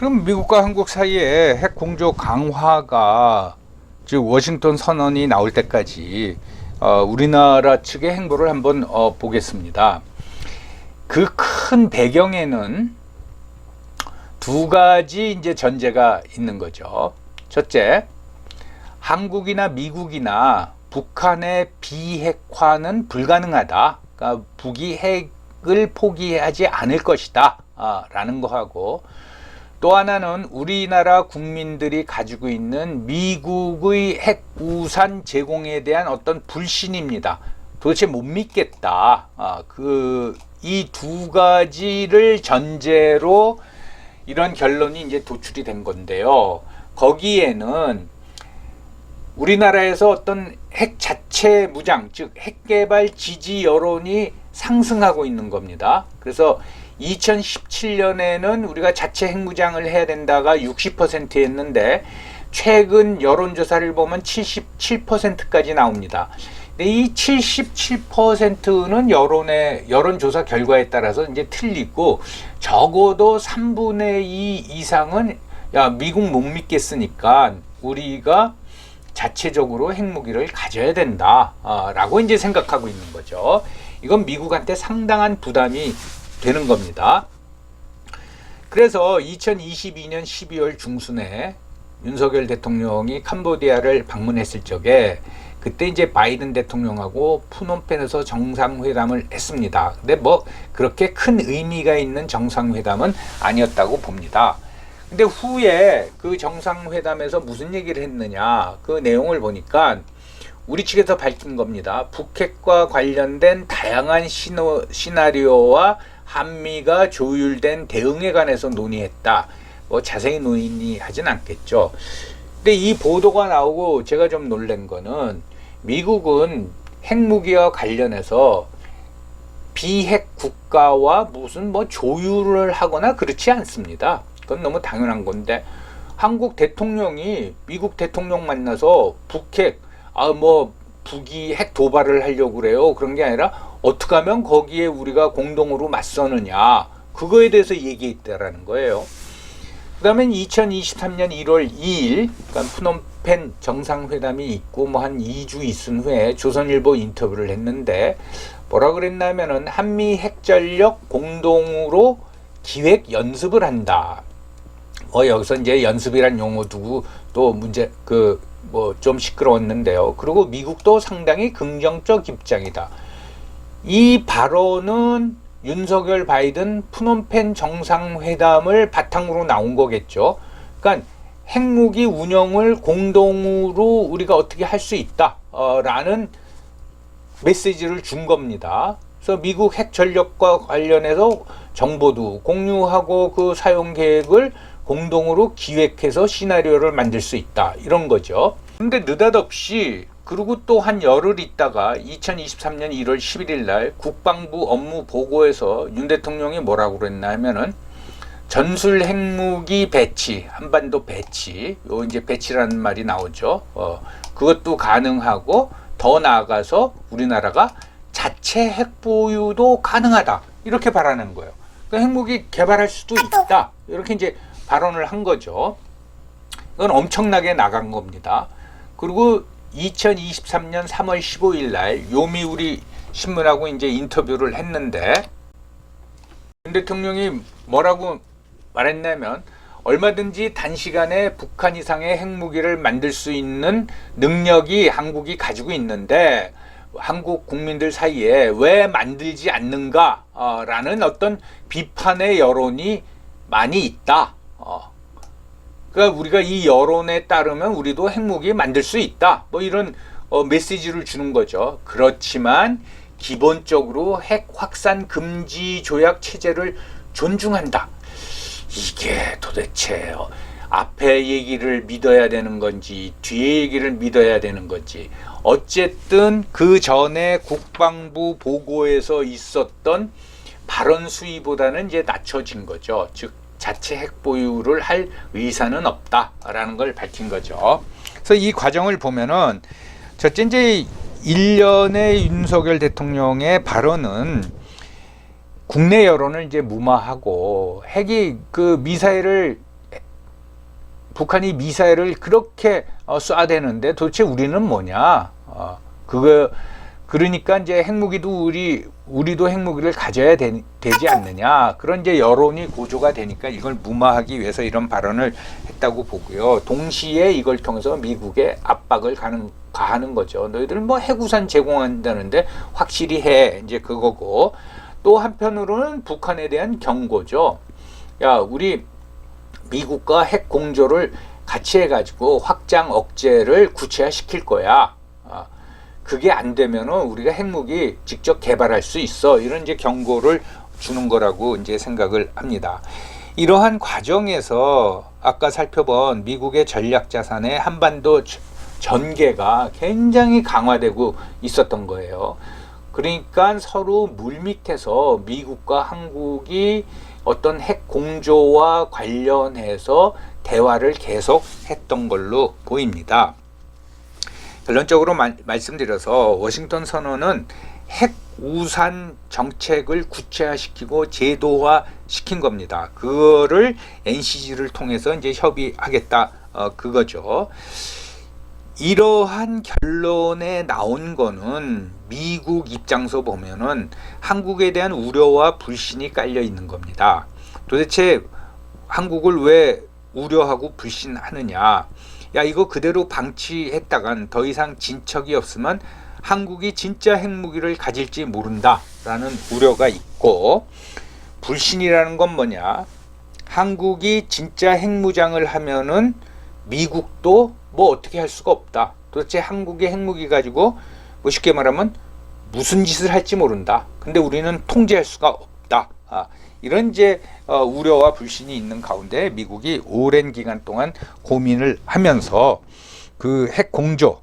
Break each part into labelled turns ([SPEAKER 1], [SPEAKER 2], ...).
[SPEAKER 1] 그럼 미국과 한국 사이에 핵 공조 강화가 즉 워싱턴 선언이 나올 때까지 우리나라 측의 행보를 한번 보겠습니다. 그 큰 배경에는 두 가지 이제 전제가 있는 거죠. 첫째, 한국이나 미국이나 북한의 비핵화는 불가능하다. 그러니까 북이 핵을 포기하지 않을 것이다. 라는 거하고, 또 하나는 우리나라 국민들이 가지고 있는 미국의 핵 우산 제공에 대한 어떤 불신입니다. 도대체 못 믿겠다. 이 두 가지를 전제로 이런 결론이 이제 도출이 된 건데요. 거기에는 우리나라에서 어떤 핵 자체 무장, 즉 핵 개발 지지 여론이 상승하고 있는 겁니다. 그래서 2017년에는 우리가 자체 핵무장을 해야 된다가 60%였는데 최근 여론조사를 보면 77%까지 나옵니다. 근데 이 77%는 여론조사 결과에 따라서 이제 틀리고, 적어도 3분의 2 이상은 야, 미국 못 믿겠으니까 우리가 자체적으로 핵무기를 가져야 된다 라고 이제 생각하고 있는 거죠. 이건 미국한테 상당한 부담이 되는 겁니다. 그래서 2022년 12월 중순에 윤석열 대통령이 캄보디아를 방문했을 적에 그때 이제 바이든 대통령하고 푸놈펜에서 정상회담을 했습니다. 근데 뭐 그렇게 큰 의미가 있는 정상회담은 아니었다고 봅니다. 근데 후에 그 정상회담에서 무슨 얘기를 했느냐, 그 내용을 보니까 우리 측에서 밝힌 겁니다. 북핵과 관련된 다양한 시나리오와 한미가 조율된 대응에 관해서 논의했다. 뭐 자세히 논의하진 않겠죠. 근데 이 보도가 나오고 제가 좀 놀란 거는, 미국은 핵무기와 관련해서 비핵 국가와 무슨 뭐 조율을 하거나 그렇지 않습니다. 그건 너무 당연한 건데, 한국 대통령이 미국 대통령 만나서 북이 핵 도발을 하려고 그래요. 그런 게 아니라 어떻게 하면 거기에 우리가 공동으로 맞서느냐, 그거에 대해서 얘기했다라는 거예요. 그 다음에 2023년 1월 2일, 그러니까 푸놈펜 정상회담이 있고 뭐 한 2주 있은 후에 조선일보 인터뷰를 했는데 뭐라 그랬냐면은 한미 핵전력 공동으로 기획 연습을 한다. 여기서 이제 연습이란 용어 두고 또 문제 좀 시끄러웠는데요. 그리고 미국도 상당히 긍정적 입장이다. 이 발언은 윤석열 바이든 푸놈펜 정상회담을 바탕으로 나온 거겠죠. 그러니까 핵무기 운영을 공동으로 우리가 어떻게 할 수 있다 라는 메시지를 준 겁니다. 그래서 미국 핵 전력과 관련해서 정보도 공유하고 그 사용 계획을 공동으로 기획해서 시나리오를 만들 수 있다, 이런 거죠. 근데 느닷없이, 그리고 또 한 열흘 있다가 2023년 1월 11일 날 국방부 업무 보고에서 윤 대통령이 뭐라고 그랬나 하면은, 전술 핵무기 배치, 한반도 배치, 이제 배치라는 말이 나오죠. 그것도 가능하고, 더 나아가서 우리나라가 자체 핵 보유도 가능하다, 이렇게 발언한 거예요. 그러니까 핵무기 개발할 수도 있다, 이렇게 이제 발언을 한 거죠. 이건 엄청나게 나간 겁니다. 그리고 2023년 3월 15일 날 요미우리 신문하고 이제 인터뷰를 했는데, 윤 대통령이 뭐라고 말했냐면, 얼마든지 단시간에 북한 이상의 핵무기를 만들 수 있는 능력이 한국이 가지고 있는데 한국 국민들 사이에 왜 만들지 않는가 라는 어떤 비판의 여론이 많이 있다. 그러니까 우리가 이 여론에 따르면 우리도 핵무기 만들 수 있다, 뭐 이런 메시지를 주는 거죠. 그렇지만 기본적으로 핵 확산 금지 조약 체제를 존중한다. 이게 도대체 앞에 얘기를 믿어야 되는 건지 뒤에 얘기를 믿어야 되는 건지, 어쨌든 그 전에 국방부 보고에서 있었던 발언 수위보다는 이제 낮춰진 거죠. 즉 자체 핵 보유를 할 의사는 없다라는 걸 밝힌 거죠. 그래서 이 과정을 보면은, 첫째 이제 1년의 윤석열 대통령의 발언은 국내 여론을 이제 무마하고, 핵이 그 미사일을 북한이 미사일을 그렇게 쏴대는데 도대체 우리는 뭐냐? 그러니까 이제 핵무기도 우리도 핵무기를 가져야 되지 않느냐. 그런 이제 여론이 고조가 되니까 이걸 무마하기 위해서 이런 발언을 했다고 보고요. 동시에 이걸 통해서 미국에 압박을 가하는 거죠. 너희들 뭐 핵우산 제공한다는데 확실히 해. 이제 그거고. 또 한편으로는 북한에 대한 경고죠. 야, 우리 미국과 핵 공조를 같이 해가지고 확장 억제를 구체화시킬 거야. 그게 안 되면은 우리가 핵무기 직접 개발할 수 있어. 이런 이제 경고를 주는 거라고 이제 생각을 합니다. 이러한 과정에서 아까 살펴본 미국의 전략 자산의 한반도 전개가 굉장히 강화되고 있었던 거예요. 그러니까 서로 물밑에서 미국과 한국이 어떤 핵 공조와 관련해서 대화를 계속 했던 걸로 보입니다. 결론적으로 말씀드려서 워싱턴 선언은 핵 우산 정책을 구체화시키고 제도화시킨 겁니다. 그거를 NCG를 통해서 이제 협의하겠다 그거죠. 이러한 결론에 나온 거는 미국 입장에서 보면은 한국에 대한 우려와 불신이 깔려 있는 겁니다. 도대체 한국을 왜 우려하고 불신하느냐? 야, 이거 그대로 방치했다간 더 이상 진척이 없으면 한국이 진짜 핵무기를 가질지 모른다라는 우려가 있고, 불신이라는 건 뭐냐? 한국이 진짜 핵무장을 하면은 미국도 뭐 어떻게 할 수가 없다. 도대체 한국의 핵무기 가지고 뭐 쉽게 말하면 무슨 짓을 할지 모른다. 근데 우리는 통제할 수가 없다. 이런 이제 우려와 불신이 있는 가운데 미국이 오랜 기간 동안 고민을 하면서 그 핵 공조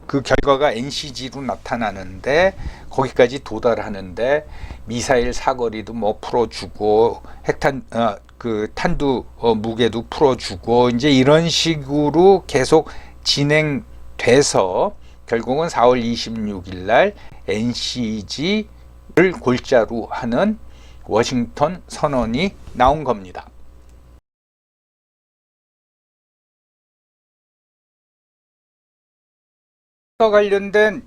[SPEAKER 1] 그 결과가 NCG로 나타나는데 거기까지 도달하는데 미사일 사거리도 뭐 풀어주고 핵탄 그 탄두 무게도 풀어주고 이제 이런 식으로 계속 진행돼서 결국은 4월 26일 날 NCG를 골자로 하는 워싱턴 선언이 나온 겁니다. 관련된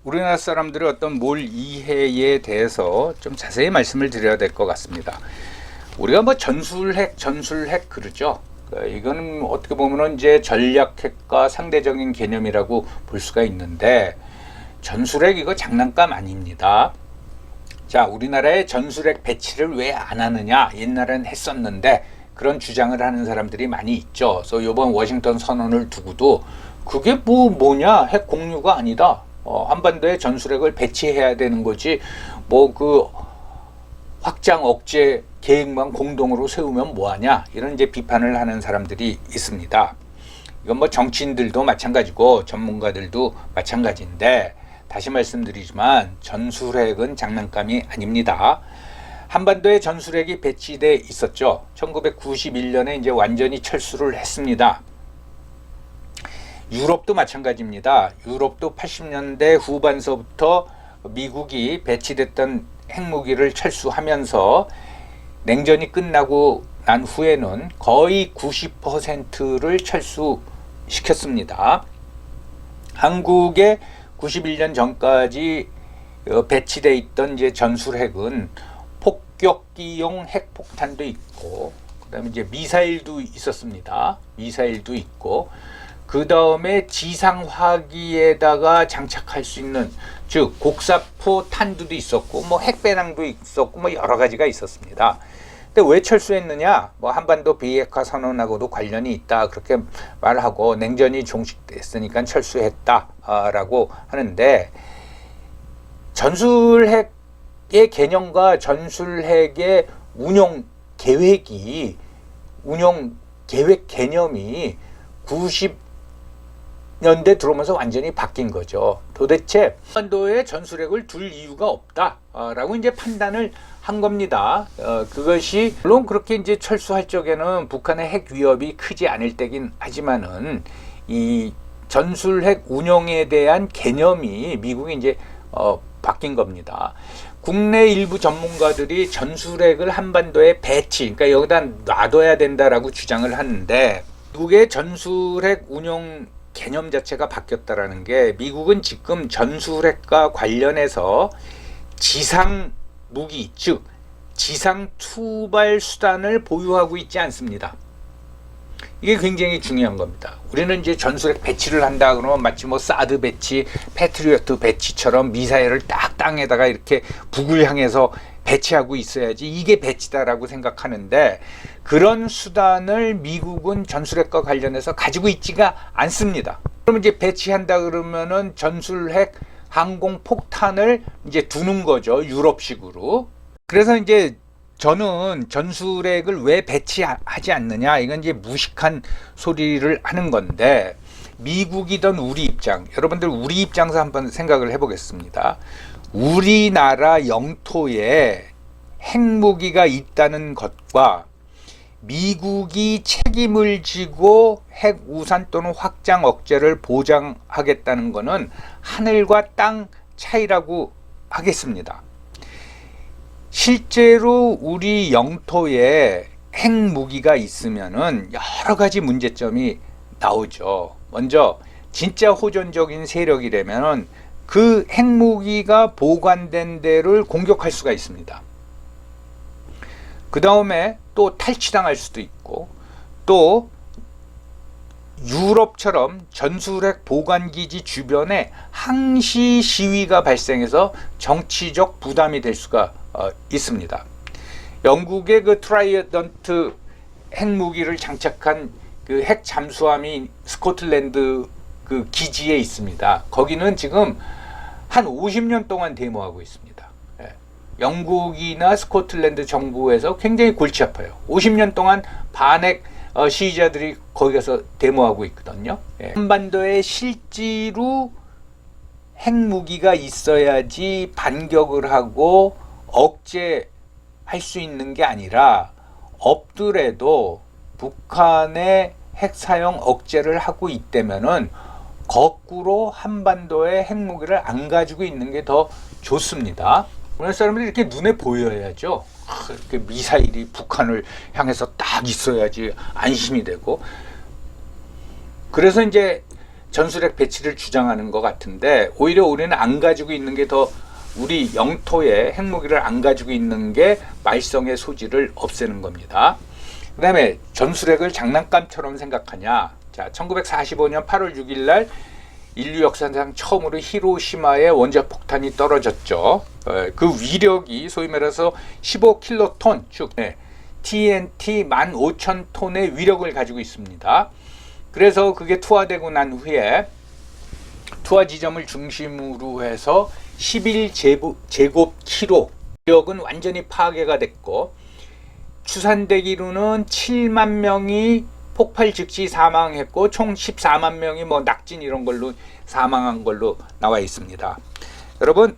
[SPEAKER 1] 우리나라 사람들의 어떤 몰 이해에 대해서 좀 자세히 말씀을 드려야 될 것 같습니다. 우리가 뭐 전술핵 그러죠. 이거는 어떻게 보면은 이제 전략핵과 상대적인 개념이라고 볼 수가 있는데 전술핵 이거 장난감 아닙니다. 자, 우리나라의 전술핵 배치를 왜 안 하느냐? 옛날엔 했었는데 그런 주장을 하는 사람들이 많이 있죠. 그래서 이번 워싱턴 선언을 두고도 그게 뭐냐? 핵 공유가 아니다. 한반도에 전술핵을 배치해야 되는 거지. 뭐 그 확장 억제 계획만 공동으로 세우면 뭐하냐? 이런 이제 비판을 하는 사람들이 있습니다. 이건 뭐 정치인들도 마찬가지고 전문가들도 마찬가지인데 다시 말씀드리지만 전술핵은 장난감이 아닙니다. 한반도에 전술핵이 배치돼 있었죠. 1991년에 이제 완전히 철수를 했습니다. 유럽도 마찬가지입니다. 유럽도 80년대 후반서부터 미국이 배치됐던 핵무기를 철수하면서 냉전이 끝나고 난 후에는 거의 90%를 철수시켰습니다. 한국의 91년 전까지 배치되어 있던 이제 전술핵은 폭격기용 핵폭탄도 있고, 그다음에 이제 미사일도 있었습니다. 미사일도 있고, 그 다음에 지상화기에다가 장착할 수 있는 즉 곡사포 탄두도 있었고, 뭐 핵배낭도 있었고, 뭐 여러 가지가 있었습니다. 근데 왜 철수했느냐? 뭐 한반도 비핵화 선언하고도 관련이 있다 그렇게 말하고 냉전이 종식됐으니까 철수했다라고 하는데 전술핵의 개념과 전술핵의 운용 계획 개념이 90년대 들어오면서 완전히 바뀐 거죠. 도대체 한반도에 전술핵을 둘 이유가 없다라고 이제 판단을 한 겁니다. 그것이 물론 그렇게 이제 철수할 적에는 북한의 핵 위협이 크지 않을 때긴 하지만은 이 전술핵 운용에 대한 개념이 미국이 이제 바뀐 겁니다. 국내 일부 전문가들이 전술핵을 한반도에 배치, 그러니까 여기다 놔둬야 된다라고 주장을 하는데 미국의 전술핵 운용 개념 자체가 바뀌었다라는 게, 미국은 지금 전술핵과 관련해서 지상 무기, 즉 지상 투발 수단을 보유하고 있지 않습니다. 이게 굉장히 중요한 겁니다. 우리는 이제 전술핵 배치를 한다 그러면 마치 뭐 사드 배치, 패트리어트 배치처럼 미사일을 딱 땅에다가 이렇게 북을 향해서 배치하고 있어야지 이게 배치다라고 생각하는데, 그런 수단을 미국은 전술핵과 관련해서 가지고 있지가 않습니다. 그러면 이제 배치한다 그러면은 전술핵 항공 폭탄을 이제 두는 거죠, 유럽식으로. 그래서 이제 저는 전술핵을 왜 배치하지 않느냐, 이건 이제 무식한 소리를 하는 건데, 미국이든 우리 입장, 여러분들 우리 입장에서 한번 생각을 해보겠습니다. 우리나라 영토에 핵무기가 있다는 것과 미국이 책임을 지고 핵 우산 또는 확장 억제를 보장하겠다는 것은 하늘과 땅 차이라고 하겠습니다. 실제로 우리 영토에 핵무기가 있으면은 여러 가지 문제점이 나오죠. 먼저 진짜 호전적인 세력이라면은 그 핵무기가 보관된 데를 공격할 수가 있습니다. 그 다음에 또 탈취당할 수도 있고, 또 유럽처럼 전술핵 보관기지 주변에 항시 시위가 발생해서 정치적 부담이 될 수가 있습니다. 영국의 그 트라이던트 핵무기를 장착한 그 핵 잠수함이 스코틀랜드 그 기지에 있습니다. 거기는 지금 한 50년 동안 데모하고 있습니다. 영국이나 스코틀랜드 정부에서 굉장히 골치 아파요. 50년 동안 반핵 시위자들이 거기 가서 데모하고 있거든요. 한반도에 실제로 핵무기가 있어야지 반격을 하고 억제할 수 있는 게 아니라, 없더라도 북한의 핵 사용 억제를 하고 있다면은 거꾸로 한반도에 핵무기를 안 가지고 있는 게 더 좋습니다. 우리나라 사람들이 이렇게 눈에 보여야죠. 이렇게 미사일이 북한을 향해서 딱 있어야지 안심이 되고. 그래서 이제 전술핵 배치를 주장하는 것 같은데, 오히려 우리는 안 가지고 있는 게 더, 우리 영토에 핵무기를 안 가지고 있는 게 말썽의 소지를 없애는 겁니다. 그 다음에 전술핵을 장난감처럼 생각하냐. 자, 1945년 8월 6일 날 인류 역사상 처음으로 히로시마에 원자폭탄이 떨어졌죠. 그 위력이 소위 말해서 15킬로톤, 즉 TNT 15,000톤의 위력을 가지고 있습니다. 그래서 그게 투하되고 난 후에 투하 지점을 중심으로 해서 11제곱킬로 위력은 완전히 파괴가 됐고, 추산되기로는 7만 명이 폭발 즉시 사망했고, 총 14만 명이 뭐 낙진 이런 걸로 사망한 걸로 나와 있습니다. 여러분,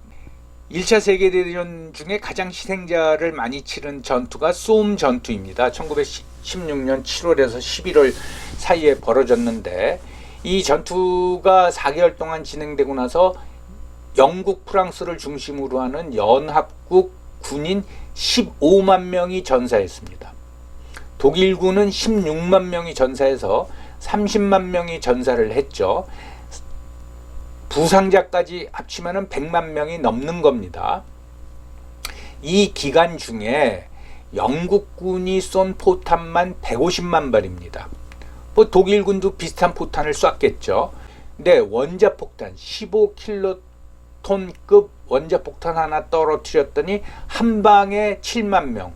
[SPEAKER 1] 1차 세계대전 중에 가장 희생자를 많이 치른 전투가 쏨 전투입니다. 1916년 7월에서 11월 사이에 벌어졌는데, 이 전투가 4개월 동안 진행되고 나서 영국, 프랑스를 중심으로 하는 연합국 군인 15만 명이 전사했습니다. 독일군은 16만 명이 전사해서 30만 명이 전사를 했죠. 부상자까지 합치면 100만 명이 넘는 겁니다. 이 기간 중에 영국군이 쏜 포탄만 150만 발입니다. 뭐 독일군도 비슷한 포탄을 쐈겠죠. 근데 원자폭탄 15킬로톤급 원자폭탄 하나 떨어뜨렸더니 한 방에 7만 명,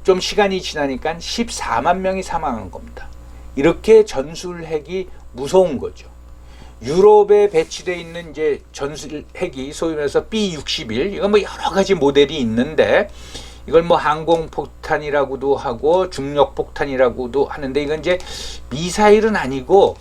[SPEAKER 1] 좀 시간이 지나니까 14만 명이 사망한 겁니다. 이렇게 전술핵이 무서운 거죠. 유럽에 배치되어 있는 이제 전술핵이 소위 말해서 B-61, 이건 뭐 여러 가지 모델이 있는데, 이걸 뭐 항공폭탄이라고도 하고 중력폭탄이라고도 하는데, 이건 이제 미사일은 아니고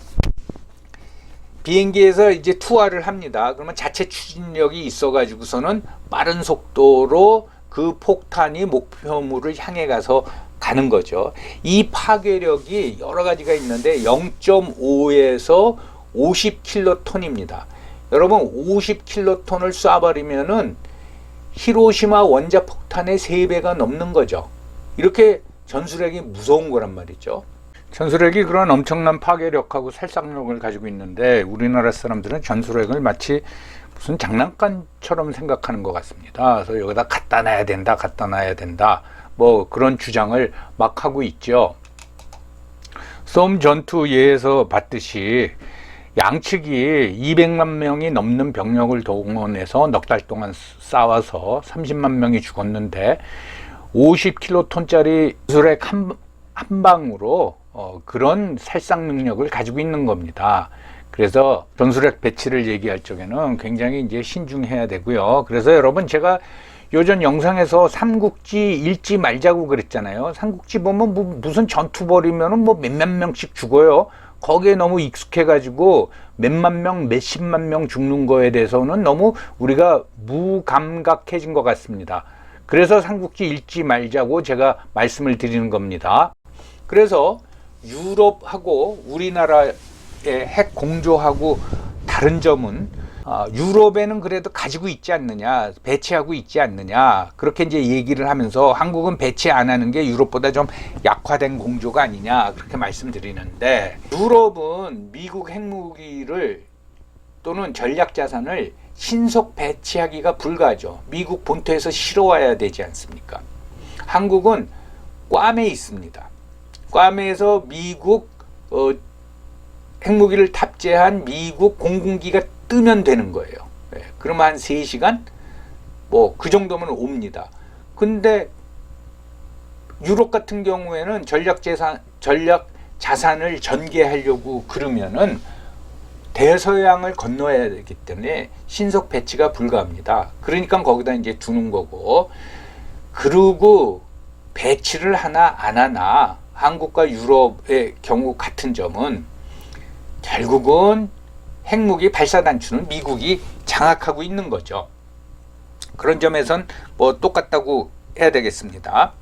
[SPEAKER 1] 비행기에서 이제 투하를 합니다. 그러면 자체 추진력이 있어가지고서는 빠른 속도로 그 폭탄이 목표물을 향해 가서 가는 거죠. 이 파괴력이 여러 가지가 있는데 0.5에서 50킬로톤입니다. 여러분, 50킬로톤을 쏴버리면은 히로시마 원자폭탄의 3배가 넘는 거죠. 이렇게 전술핵이 무서운 거란 말이죠. 전술핵이 그런 엄청난 파괴력하고 살상력을 가지고 있는데 우리나라 사람들은 전술핵을 마치 무슨 장난감처럼 생각하는 것 같습니다. 그래서 여기다 갖다 놔야 된다, 갖다 놔야 된다, 뭐 그런 주장을 막 하고 있죠. 솜 전투 예에서 봤듯이 양측이 200만 명이 넘는 병력을 동원해서 넉 달 동안 싸워서 30만 명이 죽었는데 50킬로톤짜리 전술핵 한 방으로 그런 살상 능력을 가지고 있는 겁니다. 그래서 전술핵 배치를 얘기할 적에는 굉장히 이제 신중해야 되고요. 그래서 여러분, 제가 요전 영상에서 삼국지 읽지 말자고 그랬잖아요. 삼국지 보면 무슨 전투 벌이면은 뭐 몇몇 명씩 죽어요. 거기에 너무 익숙해 가지고 몇만 명, 몇십만 명 죽는 거에 대해서는 너무 우리가 무감각해진 것 같습니다. 그래서 삼국지 읽지 말자고 제가 말씀을 드리는 겁니다. 그래서 유럽하고 우리나라의 핵 공조하고 다른 점은 유럽에는 그래도 가지고 있지 않느냐, 배치하고 있지 않느냐, 그렇게 이제 얘기를 하면서 한국은 배치 안 하는 게 유럽보다 좀 약화된 공조가 아니냐, 그렇게 말씀드리는데, 유럽은 미국 핵무기를 또는 전략자산을 신속 배치하기가 불가하죠. 미국 본토에서 실어와야 되지 않습니까? 한국은 괌에 있습니다. 괌에서 미국 핵무기를 탑재한 미국 공군기가 뜨면 되는 거예요. 그러면 한 3시간? 뭐 그 정도면 옵니다. 근데 유럽 같은 경우에는 전략 자산을 전개하려고 그러면은 대서양을 건너야 되기 때문에 신속 배치가 불가합니다. 그러니까 거기다 이제 두는 거고, 그리고 배치를 하나 안 하나 한국과 유럽의 경우 같은 점은 결국은 핵무기 발사 단추는 미국이 장악하고 있는 거죠. 그런 점에선 뭐 똑같다고 해야 되겠습니다.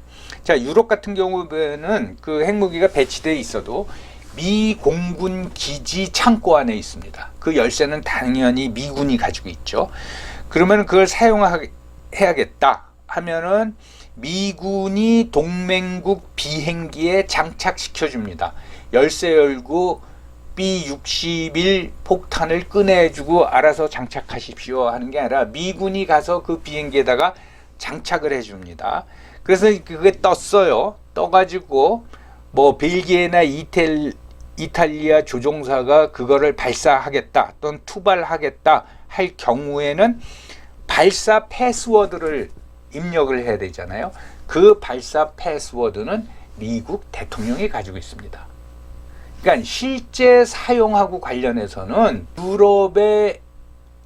[SPEAKER 1] 자, 유럽 같은 경우에는 그 핵무기가 배치되어 있어도 미 공군 기지 창고 안에 있습니다. 그 열쇠는 당연히 미군이 가지고 있죠. 그러면 그걸 사용해야겠다 하면은 미군이 동맹국 비행기에 장착시켜 줍니다. 열쇠 열고 B-61 폭탄을 꺼내주고 알아서 장착하십시오 하는 게 아니라 미군이 가서 그 비행기에다가 장착을 해줍니다. 그래서 그게 떴어요. 떠가지고 뭐 벨기에나 이탈리아 조종사가 그거를 발사하겠다 또는 투발하겠다 할 경우에는 발사 패스워드를 입력을 해야 되잖아요. 그 발사 패스워드는 미국 대통령이 가지고 있습니다. 그러니까 실제 사용하고 관련해서는 유럽의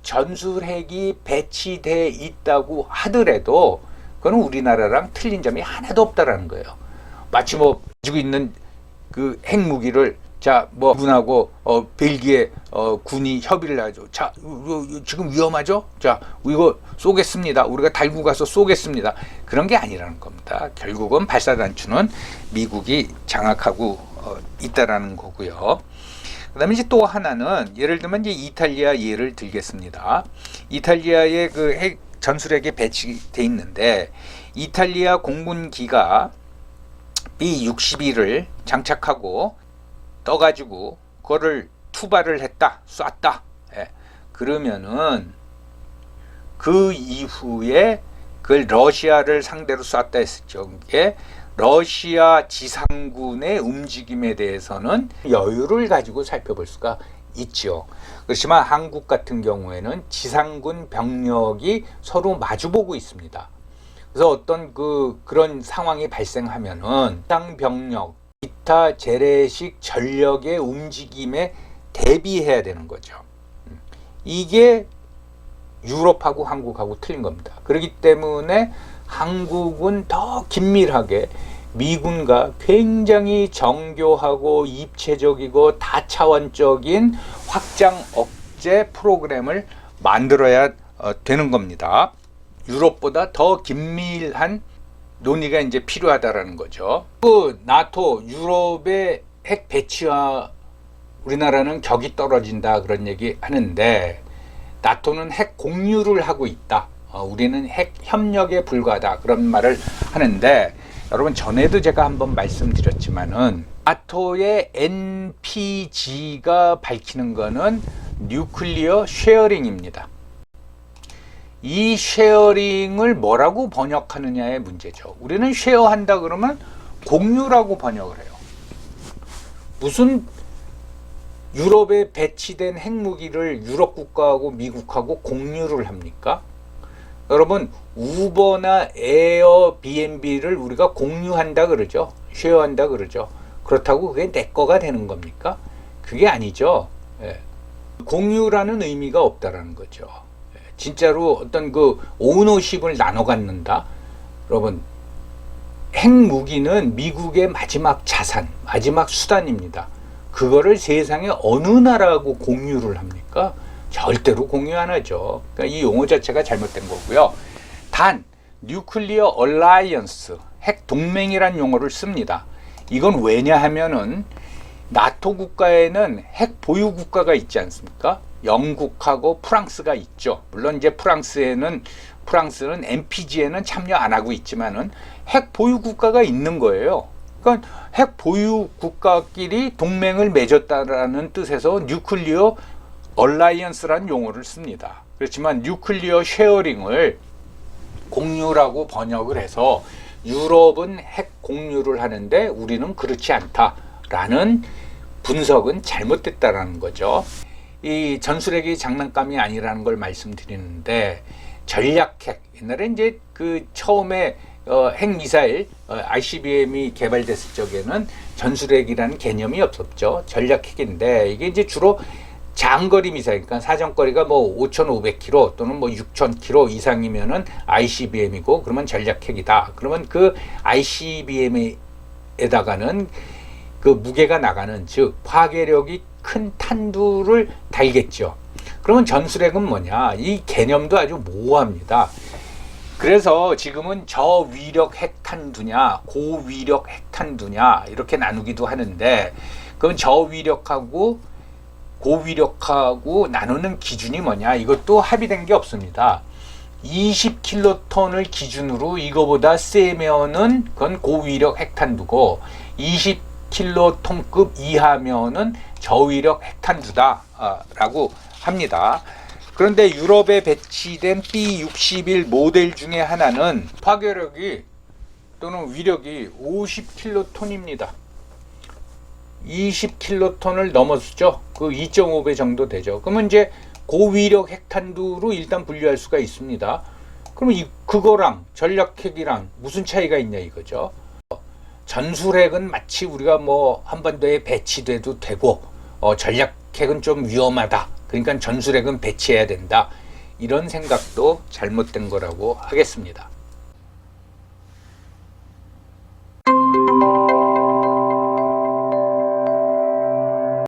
[SPEAKER 1] 전술핵이 배치되어 있다고 하더라도 그건 우리나라랑 틀린 점이 하나도 없다라는 거예요. 마치 뭐 가지고 있는 그 핵무기를 뭐 군하고 벨기에 군이 협의를 하죠. 자, 지금 위험하죠? 자, 이거 쏘겠습니다. 우리가 달고 가서 쏘겠습니다. 그런 게 아니라는 겁니다. 결국은 발사단추는 미국이 장악하고 있다라는 거고요. 그다음에 이제 또 하나는 예를 들면 이제 이탈리아 예를 들겠습니다. 이탈리아의 그 핵 전술핵에 배치돼 있는데 이탈리아 공군기가 B-61을 장착하고 떠가지고 그거를 투발을 했다, 쐈다. 그러면은 그 이후에 그걸 러시아를 상대로 쐈다 했을 적에 러시아 지상군의 움직임에 대해서는 여유를 가지고 살펴볼 수가 있죠. 그렇지만 한국 같은 경우에는 지상군 병력이 서로 마주보고 있습니다. 그래서 어떤 그런 상황이 발생하면은 지상 병력, 기타 재래식 전력의 움직임에 대비해야 되는 거죠. 이게 유럽하고 한국하고 틀린 겁니다. 그렇기 때문에 한국은 더 긴밀하게 미군과 굉장히 정교하고 입체적이고 다차원적인 확장 억제 프로그램을 만들어야 되는 겁니다. 유럽보다 더 긴밀한 논의가 이제 필요하다라는 거죠. 그 나토 유럽의 핵 배치와 우리나라는 격이 떨어진다 그런 얘기 하는데 나토는 핵 공유를 하고 있다. 우리는 핵 협력에 불과하다 그런 말을 하는데 여러분 전에도 제가 한번 말씀드렸지만은 나토의 NPG가 밝히는 거는 뉴클리어 쉐어링입니다. 이 쉐어링을 뭐라고 번역하느냐의 문제죠. 우리는 쉐어한다 그러면 공유라고 번역을 해요. 무슨 유럽에 배치된 핵무기를 유럽 국가하고 미국하고 공유를 합니까? 여러분 우버나 에어비앤비를 우리가 공유한다 그러죠. 쉐어한다 그러죠. 그렇다고 그게 내 거가 되는 겁니까? 그게 아니죠. 예. 공유라는 의미가 없다라는 거죠. 예. 진짜로 어떤 그 오너십을 나눠 갖는다. 여러분 핵무기는 미국의 마지막 자산, 마지막 수단입니다. 그거를 세상에 어느 나라하고 공유를 합니까? 절대로 공유 안 하죠. 그러니까 이 용어 자체가 잘못된 거고요. 단, 뉴클리어 얼라이언스, 핵 동맹이란 용어를 씁니다. 이건 왜냐 하면은 나토 국가에는 핵 보유 국가가 있지 않습니까? 영국하고 프랑스가 있죠. 물론 이제 프랑스는 NPG에는 참여 안 하고 있지만은 핵 보유 국가가 있는 거예요. 그러니까 핵 보유 국가끼리 동맹을 맺었다라는 뜻에서 뉴클리어 얼라이언스라는 용어를 씁니다. 그렇지만 뉴클리어 쉐어링을 공유라고 번역을 해서 유럽은 핵 공유를 하는데 우리는 그렇지 않다라는 분석은 잘못됐다라는 거죠. 이 전술핵이 장난감이 아니라는 걸 말씀드리는데 전략핵, 옛날에 이제 그 처음에 핵미사일 ICBM이 개발됐을 적에는 전술핵이라는 개념이 없었죠. 전략핵인데 이게 이제 주로 장거리 미사일, 그러니까 사정거리가 뭐 5,500km 또는 뭐 6,000km 이상이면은 ICBM이고 그러면 전략핵이다. 그러면 그 ICBM에다가는 그 무게가 나가는, 즉 파괴력이 큰 탄두를 달겠죠. 그러면 전술핵은 뭐냐? 이 개념도 아주 모호합니다. 그래서 지금은 저위력 핵탄두냐, 고위력 핵탄두냐 이렇게 나누기도 하는데, 그럼 저위력하고 고위력하고 나누는 기준이 뭐냐? 이것도 합의된 게 없습니다. 20킬로톤을 기준으로 이거보다 세면은 그건 고위력 핵탄두고 20킬로톤급 이하면은 저위력 핵탄두다라고 합니다. 그런데 유럽에 배치된 B-61 모델 중에 하나는 파괴력이 또는 위력이 50킬로톤입니다. 20킬로톤을 넘었죠. 그 2.5배 정도 되죠. 그러면 이제 고위력 핵탄두로 일단 분류할 수가 있습니다. 그러면 그거랑 전략핵이랑 무슨 차이가 있냐 이거죠. 전술핵은 마치 우리가 뭐 한반도에 배치돼도 되고 전략핵은 좀 위험하다. 그러니까 전술핵은 배치해야 된다. 이런 생각도 잘못된 거라고 하겠습니다.